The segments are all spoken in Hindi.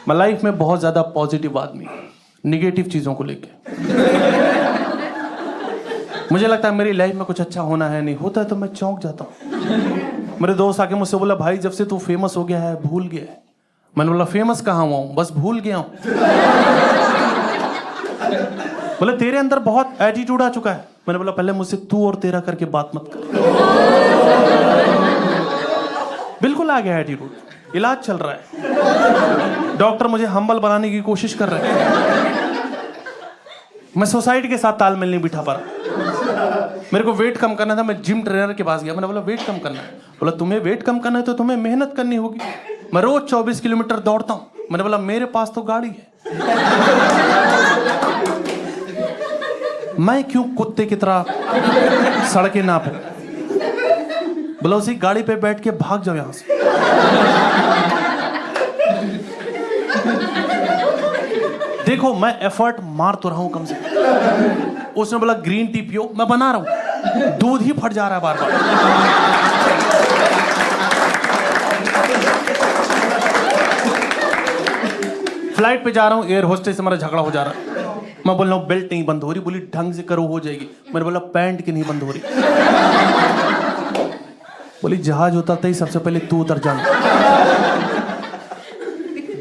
मैं लाइफ में बहुत ज्यादा पॉजिटिव आदमी, निगेटिव चीजों को लेके मुझे लगता है मेरी लाइफ में कुछ अच्छा होना है, नहीं होता है तो मैं चौंक जाता हूँ। मेरे दोस्त आके मुझसे बोला, भाई जब से तू फेमस हो गया है भूल गया है। मैंने बोला फेमस कहाँ हुआ हूँ, बस भूल गया हूँ। बोले तेरे अंदर बहुत एटीट्यूड आ चुका है। मैंने बोला पहले मुझसे तू और तेरा करके बात मत कर। बिल्कुल आ गया एटीट्यूड, इलाज चल रहा है, डॉक्टर मुझे हम्बल बनाने की कोशिश कर रहे हैं। मैं सोसाइटी के साथ तालमेल नहीं बिठा पा रहा। मेरे को वेट कम करना था, मैं जिम ट्रेनर के पास गया। मैंने बोला वेट कम करना है। बोला तुम्हें वेट कम करना है तो तुम्हें मेहनत करनी होगी। मैं रोज 24 किलोमीटर दौड़ता हूँ। मैंने बोला मेरे पास तो गाड़ी है, मैं क्यों कुत्ते की तरह सड़कें नापूं। बोला उसी गाड़ी पे बैठ के भाग जाओ यहां से। देखो मैं एफर्ट मार तो रहा हूं कम से कम। उसने बोला ग्रीन टी पियो, मैं बना रहा हूं, दूध ही फट जा रहा है बार बार। फ्लाइट पे जा रहा हूं, एयर होस्टेस से हमारा झगड़ा हो जा रहा है। मैं बोल रहा हूं बेल्ट नहीं बंद हो रही। बोली ढंग से करो हो जाएगी। मैंने बोला पैंट की नहीं बंद हो रही। बोली जहाज उतरता ही सबसे पहले तू उतर जाना।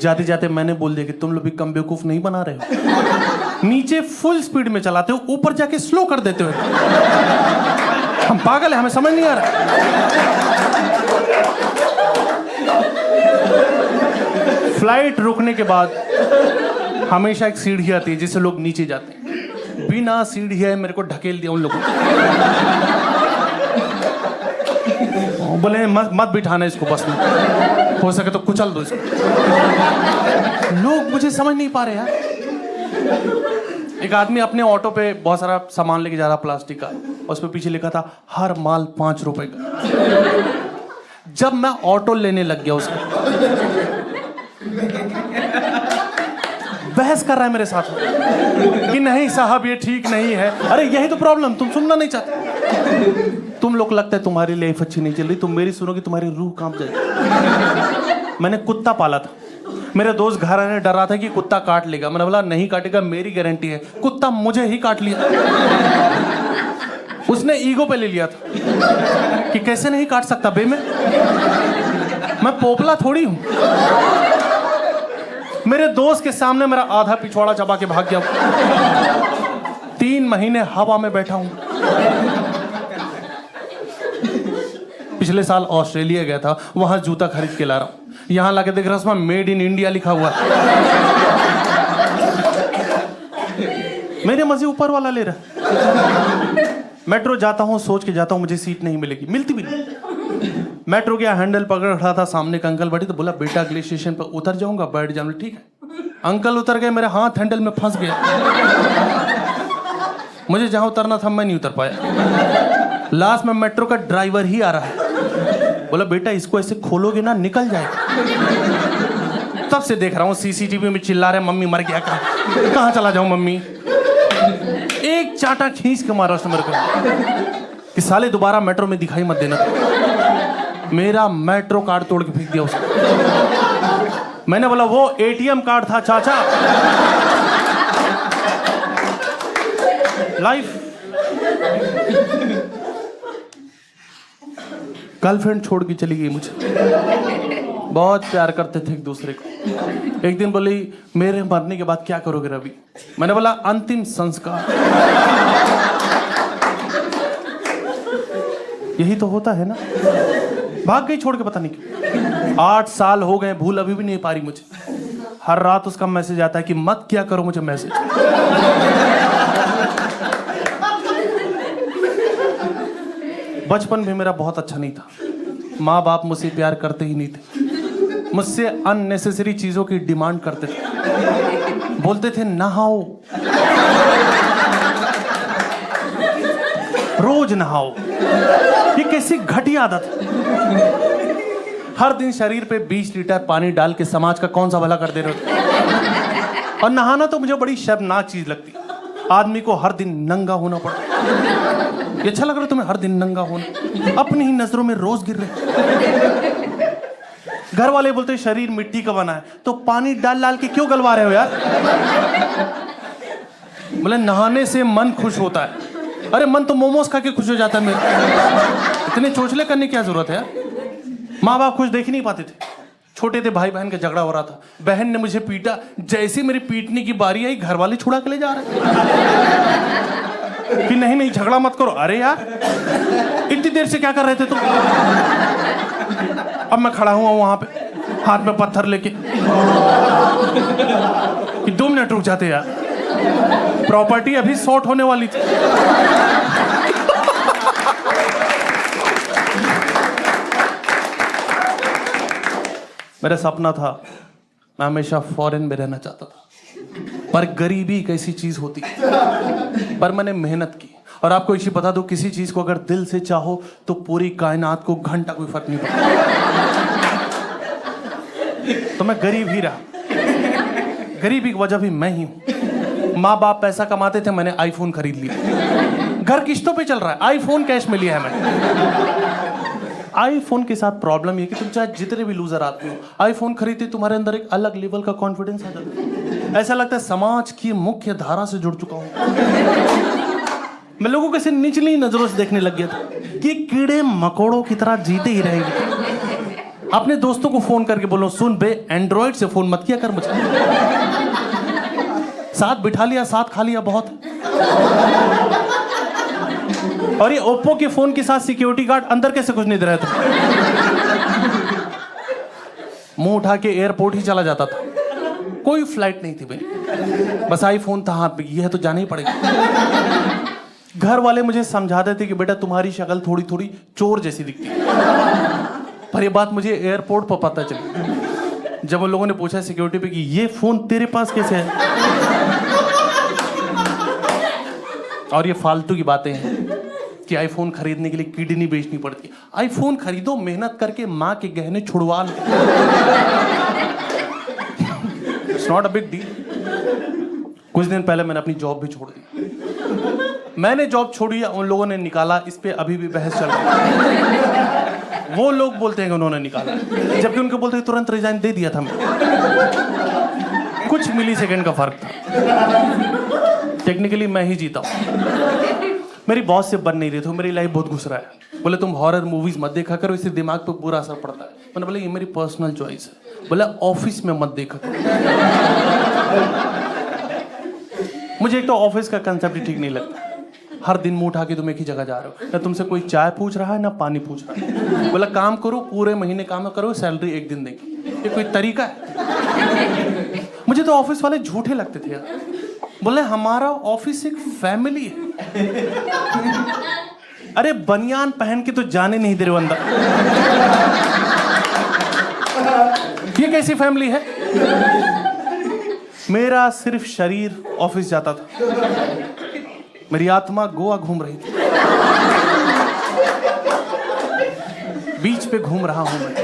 जाते जाते मैंने बोल दिया कि तुम लोग भी कम बेवकूफ नहीं बना रहे हो। नीचे फुल स्पीड में चलाते हो, ऊपर जाके स्लो कर देते हो। हम पागल हैं, हमें समझ नहीं आ रहा। फ्लाइट रुकने के बाद हमेशा एक सीढ़ी आती है जिससे लोग नीचे जाते हैं। बिना सीढ़ी है मेरे को ढकेल दिया उन लोगों ने। बोले मत बिठाना इसको बस में, हो सके तो कुचल दो इसको। लोग मुझे समझ नहीं पा रहे यार। एक आदमी अपने ऑटो पे बहुत सारा सामान लेके जा रहा प्लास्टिक का, उस पे पीछे लिखा था हर माल 5 रुपए का। जब मैं ऑटो लेने लग गया उसका, बहस कर रहा है मेरे साथ कि नहीं साहब ये ठीक नहीं है। अरे यही तो प्रॉब्लम, तुम सुनना नहीं चाहते। तुम लोग लगता है तुम्हारी लाइफ अच्छी नहीं चल रही, तुम मेरी सुनोगे तुम्हारी रूह कांप जाएगी। मैंने कुत्ता पाला था, मेरे दोस्त घर आने डर रहा था कि कुत्ता काट लेगा। मैंने बोला नहीं काटेगा, मेरी गारंटी है। कुत्ता मुझे ही काट लिया। उसने ईगो पे ले लिया था कि कैसे नहीं काट सकता बे, मैं पोपला थोड़ी हूं। मेरे दोस्त के सामने मेरा आधा पिछवाड़ा चबा के भाग गया। 3 महीने हवा में बैठा हूं। पिछले साल ऑस्ट्रेलिया गया था, वहां जूता खरीद के ला रहा हूं। यहां लाके देख रहा हूं मेड इन इंडिया लिखा हुआ। मेरे मजे ऊपर वाला ले रहा। मेट्रो जाता हूं, सोच के जाता हूं मुझे सीट नहीं मिलेगी, मिलती भी नहीं। मेट्रो गया, हैंडल पकड़ खड़ा था, सामने का अंकल बैठे तो बोला बेटा अगले स्टेशन पर उतर जाऊंगा, बैठ जाऊंगा। ठीक है। अंकल उतर गए, मेरे हाथ हैंडल में फंस गया। मुझे जहां उतरना था मैं नहीं उतर पाया। लास्ट में मेट्रो का ड्राइवर ही आ रहा है, बोला बेटा इसको ऐसे खोलोगे ना निकल जाएगा। तब से देख रहा हूँ सीसीटीवी में चिल्ला रहे मम्मी मर गया, कहाँ चला जाऊं मम्मी। एक चाटा खींच के मारा उसने मेरे को कि साले दोबारा मेट्रो में दिखाई मत देना। मेरा मेट्रो कार्ड तोड़ के फेंक दिया उसने। मैंने बोला वो एटीएम कार्ड था चाचा। लाइफ। गर्लफ्रेंड छोड़ के चली गई मुझे। बहुत प्यार करते थे एक दूसरे को। एक दिन बोली मेरे मरने के बाद क्या करोगे रवि। मैंने बोला अंतिम संस्कार। यही तो होता है ना। भाग गई छोड़ के, पता नहीं क्यों। 8 साल हो गए, भूल अभी भी नहीं पा रही मुझे। हर रात उसका मैसेज आता है कि मत क्या करो मुझे मैसेज। बचपन भी मेरा बहुत अच्छा नहीं था। माँ बाप मुझसे प्यार करते ही नहीं थे, मुझसे अननेसेसरी चीजों की डिमांड करते थे। बोलते थे नहाओ, रोज नहाओ। ये कैसी घटिया आदत। हर दिन शरीर पे 20 लीटर पानी डाल के समाज का कौन सा भला कर दे रहे हो। और नहाना तो मुझे बड़ी शर्मनाक चीज लगती। आदमी को हर दिन नंगा होना पड़ता। ये अच्छा लग रहा है तुम्हें हर दिन नंगा होना? अपनी ही नजरों में रोज गिर रहे। घर वाले बोलते शरीर मिट्टी का बना है, तो पानी डाल डाल के क्यों गलवा रहे हो यार? बोले नहाने से मन खुश होता है। अरे मन तो मोमोज खा के खुश हो जाता है मेरे। इतने चोचले करने की क्या जरूरत है यार? माँ बाप खुश देख ही नहीं पाते थे। छोटे थे, भाई बहन का झगड़ा हो रहा था, बहन ने मुझे पीटा, जैसे मेरी पीटने की बारी आई घर वाले छुड़ा के ले जा रहे कि नहीं नहीं झगड़ा मत करो। अरे यार इतनी देर से क्या कर रहे थे तुम? अब मैं खड़ा हुआ वहां पे हाथ में पत्थर लेके कि 2 मिनट रुक जाते यार, प्रॉपर्टी अभी सॉर्ट होने वाली थी। मेरा सपना था, मैं हमेशा फॉरेन में रहना चाहता था, पर गरीबी एक ऐसी चीज होती है। पर मैंने मेहनत की, और आपको एक चीज बता दूं, किसी चीज को अगर दिल से चाहो तो पूरी कायनात को घंटा कोई फर्क नहीं पड़ता। तो मैं गरीब ही रहा, गरीबी की वजह भी मैं ही हूं। माँ बाप पैसा कमाते थे, मैंने आईफोन खरीद लिया। घर किश्तों पे चल रहा है, आईफोन कैश में लिया है मैंने। आईफोन के साथ प्रॉब्लम ये कि तुम चाहे जितने भी लूजर आदमी हो, आईफोन खरीदते तुम्हारे अंदर एक अलग लेवल का कॉन्फिडेंस आ जाता है। ऐसा लगता है समाज की मुख्य धारा से जुड़ चुका हूं। मैं लोगों को ऐसे निचली नजरों से देखने लग गया था कि कीड़े मकोड़ों की तरह जीते ही रहेंगे। अपने दोस्तों को फोन करके बोलो, सुन बे एंड्रॉइड से फोन मत किया कर मुझे। साथ बिठा लिया, साथ खा लिया बहुत। और ये ओप्पो के फोन के साथ सिक्योरिटी गार्ड अंदर कैसे कुछ नहीं दे रहा था? मुंह उठा के एयरपोर्ट ही चला जाता था, कोई फ्लाइट नहीं थी भाई, बस आईफोन था हाथ में, यह तो जाना ही पड़ेगा। घर वाले मुझे समझाते थे कि बेटा तुम्हारी शक्ल थोड़ी थोड़ी चोर जैसी दिखती है, पर ये बात मुझे एयरपोर्ट पर पता चली जब उन लोगों ने पूछा सिक्योरिटी पे कि ये फोन तेरे पास कैसे है। और ये फालतू की बातें हैं कि आईफोन खरीदने के लिए किडनी बेचनी पड़ती है। आईफोन खरीदो, मेहनत करके माँ के गहने छुड़वा लो। It's not a big deal. कुछ दिन पहले मैंने अपनी जॉब भी छोड़ दी। मैंने जॉब छोड़ी, उन लोगों ने निकाला, इस पे अभी भी बहस चल रही है। वो लोग बोलते हैं कि उन्होंने निकाला, जबकि उनको बोलते हैं तुरंत रिजाइन दे दिया था मैं। कुछ मिली सेकेंड का फर्क था। टेक्निकली मैं ही जीता हूं। मेरी बॉस से बन नहीं रही थी, मेरी लाइफ बहुत घुस रहा है। बोले तुम हॉरर मूवीज मत देखा करो, इससे दिमाग पे बुरा असर पड़ता है। मैंने बोला ये मेरी पर्सनल चॉइस है। बोला ऑफिस में मत देखा करो। मुझे एक तो ऑफिस का कंसेप्ट ही ठीक नहीं लगता। हर दिन मुंह उठा के तुम एक ही जगह जा रहे हो, ना तुमसे कोई चाय पूछ रहा है ना पानी पूछ रहा है। बोला काम करो, पूरे महीने काम करो, सैलरी एक दिन देगी। ये कोई तरीका है? मुझे तो ऑफिस वाले झूठे लगते थे यार। बोले हमारा ऑफिस एक फैमिली है। अरे बनियान पहन के तो जाने नहीं दे रहे हो अंदर। ये कैसी फैमिली है? मेरा सिर्फ शरीर ऑफिस जाता था, मेरी आत्मा गोवा घूम रही थी। बीच पे घूम रहा हूं मैं,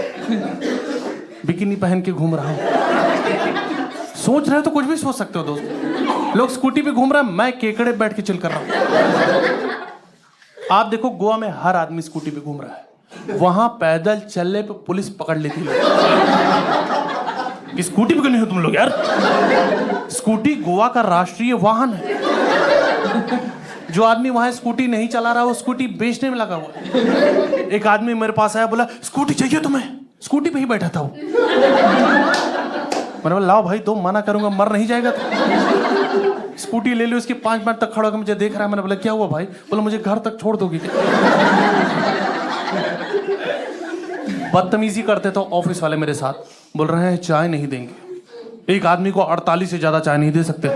बिकिनी पहन के घूम रहा हूं। सोच रहे हो तो कुछ भी सोच सकते हो दोस्त। लोग स्कूटी पे घूम रहा है, मैं केकड़े बैठ के चिल कर रहा हूं। आप देखो गोवा में हर आदमी स्कूटी पे घूम रहा है, वहां पैदल चलने पे पुलिस पकड़ लेती है। स्कूटी पे क्यों नहीं हो तुम लोग यार? स्कूटी गोवा का राष्ट्रीय वाहन है। जो आदमी वहां स्कूटी नहीं चला रहा, वो स्कूटी बेचने में लगा हुआ। एक आदमी मेरे पास आया, बोला स्कूटी चाहिए तुम्हें? स्कूटी पे ही बैठा था वो। मैंने बोला लाओ भाई, तो मना करूंगा, मर नहीं जाएगा तो। स्कूटी ले ली, उसके 5 मिनट तक खड़ा होकर मुझे देख रहा है। मैंने बोला क्या हुआ भाई? बोला मुझे घर तक छोड़ दोगी क्या? बदतमीजी करते तो ऑफिस वाले मेरे साथ, बोल रहे हैं चाय नहीं देंगे। एक आदमी को 48 से ज्यादा चाय नहीं दे सकते।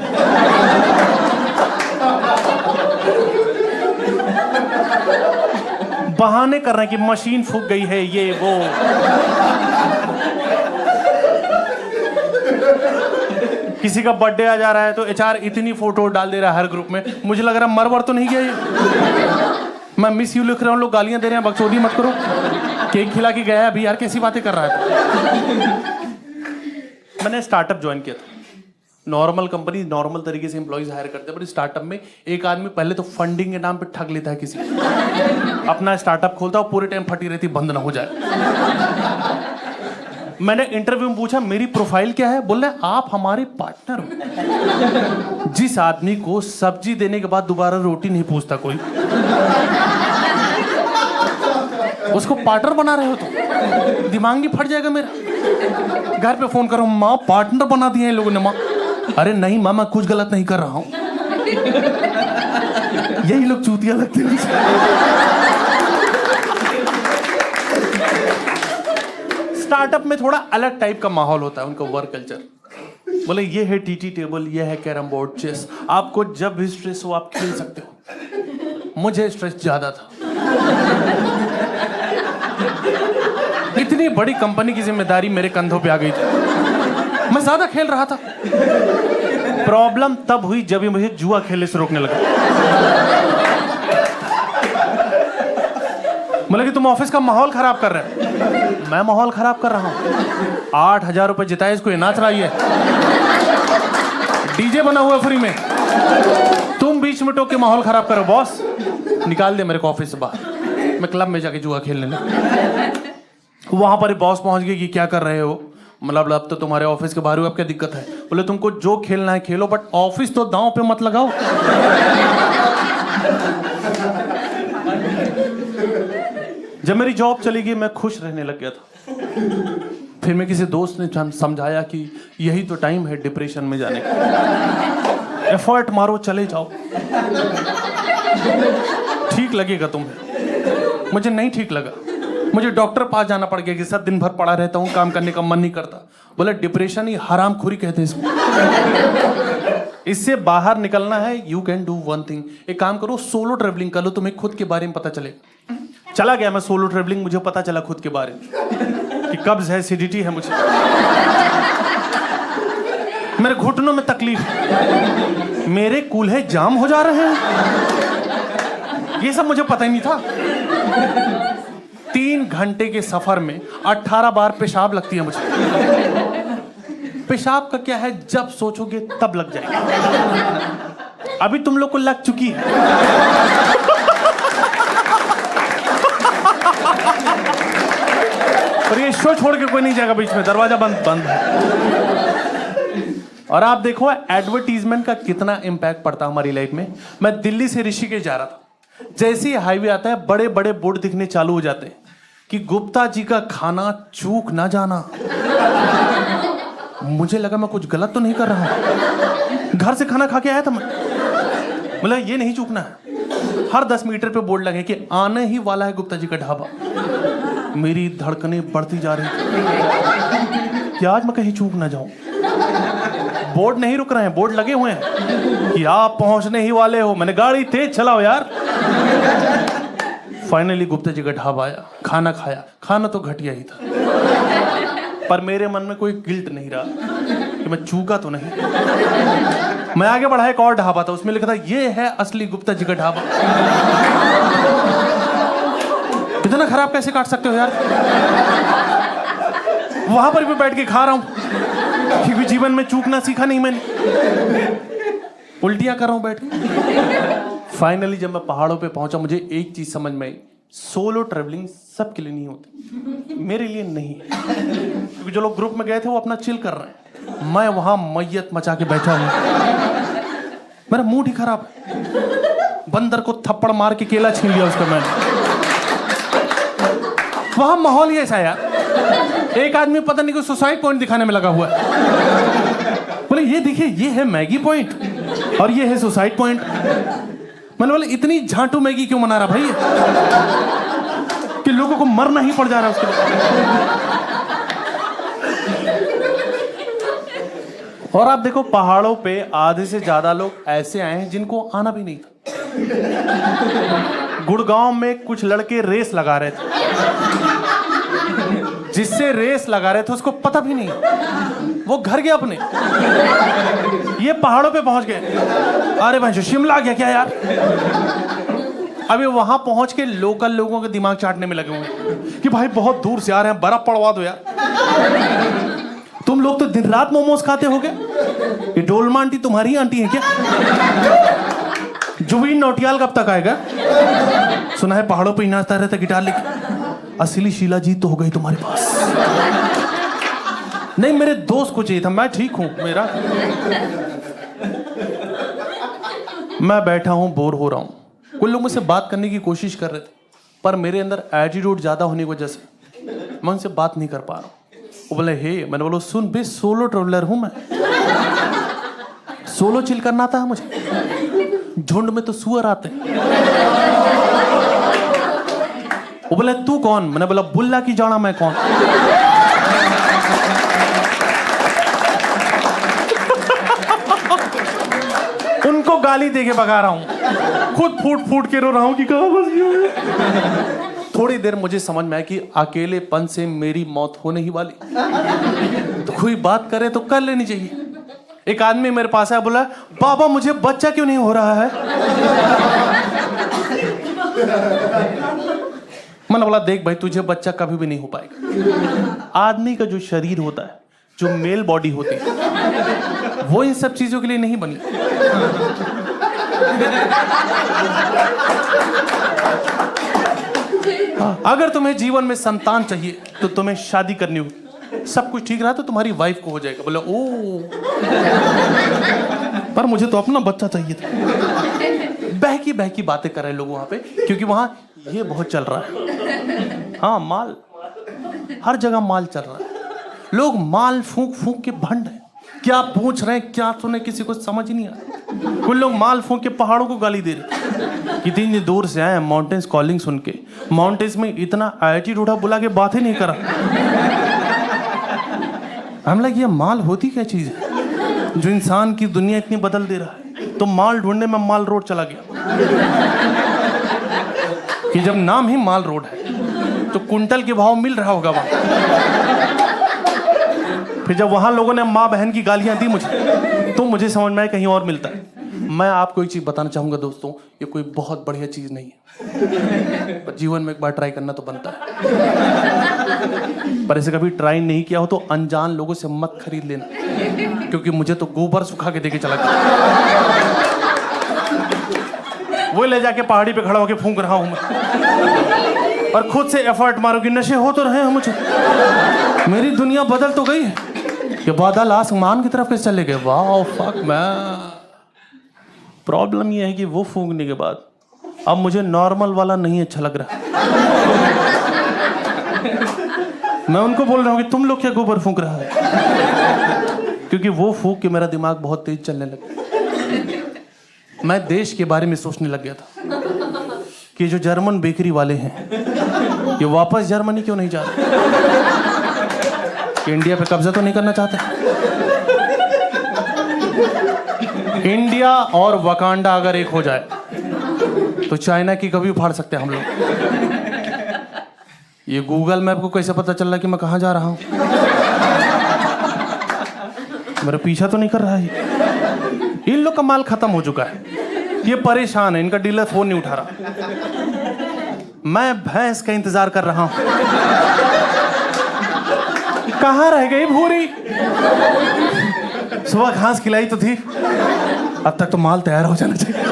बहाने कर रहे हैं कि मशीन फूक गई है, ये वो। किसी का बर्थडे आ जा रहा है तो एचआर इतनी फोटो डाल दे रहा है हर ग्रुप में, मुझे लग रहा है मरवर तो नहीं गया ये। मैं मिस यू लिख रहा हूँ, लोग गालियां दे रहे हैं, बकचोदी मत करो। केक खिला के गया है अभी यार, कैसी बातें कर रहा है। मैंने स्टार्टअप ज्वाइन किया था। नॉर्मल कंपनी नॉर्मल तरीके से एम्प्लॉइज हायर करते हैं, पर स्टार्टअप में एक आदमी पहले तो फंडिंग के नाम पे ठग लेता है किसी, अपना स्टार्टअप खोलता है, पूरे टाइम फटी रहती, बंद ना हो जाए। मैंने इंटरव्यू में पूछा मेरी प्रोफाइल क्या है, बोल रहे आप हमारे पार्टनर हो। जिस आदमी को सब्जी देने के बाद दोबारा रोटी नहीं पूछता कोई, उसको पार्टनर बना रहे हो तो दिमाग नहीं फट जाएगा मेरा। घर पे फोन करो, माँ पार्टनर बना दिए हैं लोगों ने। माँ अरे नहीं माँ, मैं कुछ गलत नहीं कर रहा हूं। यही लोग चूतिया लगते हैं। स्टार्टअप में थोड़ा अलग टाइप का माहौल होता है उनका वर्क कल्चर। बोले ये है टीटी टेबल, ये है कैरम बोर्ड, चेस, आपको जब भी स्ट्रेस हो आप खेल सकते हो। मुझे स्ट्रेस ज्यादा था। इतनी बड़ी कंपनी की जिम्मेदारी मेरे कंधों पे आ गई थी, मैं ज्यादा खेल रहा था। प्रॉब्लम तब हुई जब मुझे जुआ खेलने से रोकने लगा। बोले कि तुम ऑफिस का माहौल खराब कर रहे हो। मैं माहौल खराब कर रहा हूं? 8,000 रुपए जिताए, इसको ये नाच रही है, डीजे बना हुआ फ्री में, तुम बीच में टोक के माहौल खराब करो। बॉस निकाल दे मेरे को ऑफिस से बाहर, मैं क्लब में जाके जुआ खेलने लगा। वहां पर बॉस पहुंच गई कि क्या कर रहे हो, मतलब अब तो तुम्हारे ऑफिस के बाहर हो, अब क्या दिक्कत है? बोले तुमको जो खेलना है खेलो, बट ऑफिस तो दांव पे मत लगाओ। जब मेरी जॉब चली गई मैं खुश रहने लग गया था। फिर मैं किसी दोस्त ने समझाया कि यही तो टाइम है डिप्रेशन में जाने का, एफर्ट मारो, चले जाओ, ठीक लगेगा तुम्हें। मुझे नहीं ठीक लगा, मुझे डॉक्टर पास जाना पड़ गया कि सर दिन भर पड़ा रहता हूँ, काम करने का मन नहीं करता। बोले डिप्रेशन ही हरामखोरी कहते हैं इसको। इससे बाहर निकलना है, you can do one thing, एक काम करो, सोलो ट्रेवलिंग कर लो, तुम्हें खुद के बारे में पता चलेगा। चला गया मैं सोलो ट्रेवलिंग, मुझे पता चला खुद के बारे में कि कब्ज है, एसिडिटी है, मुझे मेरे घुटनों में तकलीफ, मेरे कूल्हे जाम हो जा रहे हैं, ये सब मुझे पता ही नहीं था। 3 घंटे के सफर में 18 बार पेशाब लगती है मुझे। पेशाब का क्या है, जब सोचोगे तब लग जाएगा। अभी तुम लोग को लग चुकी है। और ये शो छोड़ के कोई नहीं जाएगा, बीच में दरवाजा बंद है। और आप देखो एडवर्टीजमेंट का कितना इंपैक्ट पड़ता है हमारी लाइफ में। मैं दिल्ली से ऋषिकेश जा रहा था, जैसे ही हाईवे आता है बड़े बड़े बोर्ड दिखने चालू हो जाते हैं कि गुप्ता जी का खाना चूक ना जाना। मुझे लगा मैं कुछ गलत तो नहीं कर रहा हूं, घर से खाना खा के आया था मैं, बोला ये नहीं चूकना है। हर 10 मीटर पे बोर्ड लगे कि आने ही वाला है गुप्ता जी का ढाबा। मेरी धड़कनें बढ़ती जा रही थी कि आज मैं कहीं चूक ना जाऊं। बोर्ड नहीं रुक रहे हैं, बोर्ड लगे हुए हैं कि आप पहुंचने ही वाले हो। मैंने गाड़ी तेज चलाओ यार। फाइनली गुप्ता जी का ढाबा आया, खाना खाया, खाना तो घटिया ही था, पर मेरे मन में कोई गिल्ट नहीं रहा कि मैं चूका तो नहीं। मैं आगे बढ़ा, एक और ढाबा था, उसमें लिखा था ये है असली गुप्ता जी का ढाबा। इतना खराब कैसे काट सकते हो यार? वहां पर भी बैठ के खा रहा हूं क्योंकि जीवन में चूकना सीखा नहीं मैंने, उल्टियां कर रहा हूं बैठ के। फाइनली जब मैं पहाड़ों पे पहुंचा, मुझे एक चीज समझ में आई, सोलो ट्रेवलिंग सबके लिए नहीं होती, मेरे लिए नहीं है। क्योंकि जो लोग ग्रुप में गए थे वो अपना चिल कर रहे हैं, मैं वहां मैयत मचा के बैठा हूं। मेरा मूड ही खराब है। बंदर को थप्पड़ मार के केला छीन लिया उसका मैंने। वहां माहौल ही ऐसा यार। एक आदमी पता नहीं कोई सुसाइड पॉइंट दिखाने में लगा हुआ है। बोले ये देखिए, ये है मैगी पॉइंट और ये है सुसाइड पॉइंट। मैंने बोले इतनी झांटू मैगी क्यों मना रहा भाई कि लोगों को मरना ही पड़ जा रहा है उसके लिए। और आप देखो पहाड़ों पे आधे से ज्यादा लोग ऐसे आए हैं जिनको आना भी नहीं था। गुड़गांव में कुछ लड़के रेस लगा रहे थे, जिससे रेस लगा रहे थे उसको पता भी नहीं, वो घर गया अपने, ये पहाड़ों पे पहुंच गए। अरे भाई शिमला गया क्या यार? अभी वहां पहुंच के लोकल लोगों के दिमाग चाटने में लगे हुए कि भाई बहुत दूर से आ रहे हैं, बर्फ पड़वा दो यार। तुम लोग तो दिन रात मोमोज खाते होगे, ये डोलमा आंटी तुम्हारी आंटी है क्या? जुबीन नौटियाल कब तक आएगा? सुना है पहाड़ों पे ही नाचता रहता गिटार लेके। असली शीला जीत तो हो गई तुम्हारे पास। नहीं, मेरे दोस्त को चाहिए था, मैं ठीक हूं मेरा। मैं बैठा हूं, बोर हो रहा हूं। कुछ लोग मुझसे बात करने की कोशिश कर रहे थे, पर मेरे अंदर एटीट्यूड ज्यादा होने की वजह से मैं उनसे बात नहीं कर पा रहा हूं। वो बोले हे, मैंने बोला सुन बे, सोलो ट्रेवलर हूं मैं, सोलो चिल करना आता है मुझे, झुंड में तो सुअर आते हैं। वो बोले तू कौन? मैंने बोला बुल्ला की जाना मैं कौन। उनको गाली देके भगा रहा हूं, खुद फूट फूट के रो रहा हूं कि कहां फंस गया। थोड़ी देर मुझे समझ में आया कि अकेलेपन से मेरी मौत होने ही वाली, तो कोई बात करे तो कर लेनी चाहिए। एक आदमी मेरे पास आया, बोला बाबा मुझे बच्चा क्यों नहीं हो रहा है? मैंने बोला देख भाई, तुझे बच्चा कभी भी नहीं हो पाएगा। आदमी का जो शरीर होता है, जो मेल बॉडी होती है, वो इन सब चीजों के लिए नहीं बनी। अगर तुम्हें जीवन में संतान चाहिए तो तुम्हें शादी करनी होगी। सब कुछ ठीक रहा तो तुम्हारी वाइफ को हो जाएगा। बोले ओ, पर मुझे तो अपना बच्चा चाहिए था। बहकी बहकी बातें कर रहे लोग वहां पे, क्योंकि वहां ये बहुत चल रहा है। हाँ, माल, हर जगह माल चल रहा है। लोग माल फूंक फूंक के भंड है। क्या पूछ रहे हैं, क्या सुने, किसी को समझ ही नहीं आ रहा। कुछ लोग माल फूंक के पहाड़ों को गाली दे रहे। कितनी दूर से आए हैं माउंटेन्स कॉलिंग सुन के। माउंटेन्स में इतना एटीट्यूड बुला के बात ही नहीं करा। हम लगे ये माल होती क्या चीज है जो इंसान की दुनिया इतनी बदल दे रहा है। तो माल ढूंढने में माल रोड चला गया कि जब नाम ही माल रोड है तो कुंटल के भाव मिल रहा होगा वहां। फिर जब वहां लोगों ने माँ बहन की गालियां दी मुझे, तो मुझे समझ में आया कहीं और मिलता है। मैं आपको एक चीज बताना चाहूंगा दोस्तों, ये कोई बहुत बढ़िया चीज नहीं है, पर जीवन में एक बार ट्राई करना तो बनता है। पर ऐसे कभी ट्राई नहीं किया हो तो अनजान लोगों से मत खरीद लेना, क्योंकि मुझे तो गोबर सुखा के देके चला गया। वो ले जाके पहाड़ी पे खड़ा होके फूंक रहा हूं मैं, और खुद से एफर्ट मारो कि नशे हो तो रहे हैं मुझे। मेरी दुनिया बदल तो गई है। ये बादल आसमान की तरफ कैसे चले गए? वाह फक मैं। प्रॉब्लम ये है कि वो फूंकने के बाद अब मुझे नॉर्मल वाला नहीं अच्छा लग रहा। मैं उनको बोल रहा हूँ कि तुम लोग क्या गोबर फूंक रहा है, क्योंकि वो फूंक के मेरा दिमाग बहुत तेज चलने लगा। मैं देश के बारे में सोचने लग गया था कि जो जर्मन बेकरी वाले हैं ये वापस जर्मनी क्यों नहीं जा रहे, कि इंडिया पे कब्जा तो नहीं करना चाहते। इंडिया और वकांडा अगर एक हो जाए तो चाइना की कभी फाड़ सकते हैं हम लोग। ये गूगल मैप को कैसे पता चल रहा है कि मैं कहां जा रहा हूं? मेरा पीछा तो नहीं कर रहा है। इन लोग का माल खत्म हो चुका है, ये परेशान है, इनका डीलर फोन नहीं उठा रहा। मैं भैंस का इंतजार कर रहा हूं, कहां रह गई भूरी? सुबह घास खिलाई तो थी, अब तक तो माल तैयार हो जाना चाहिए।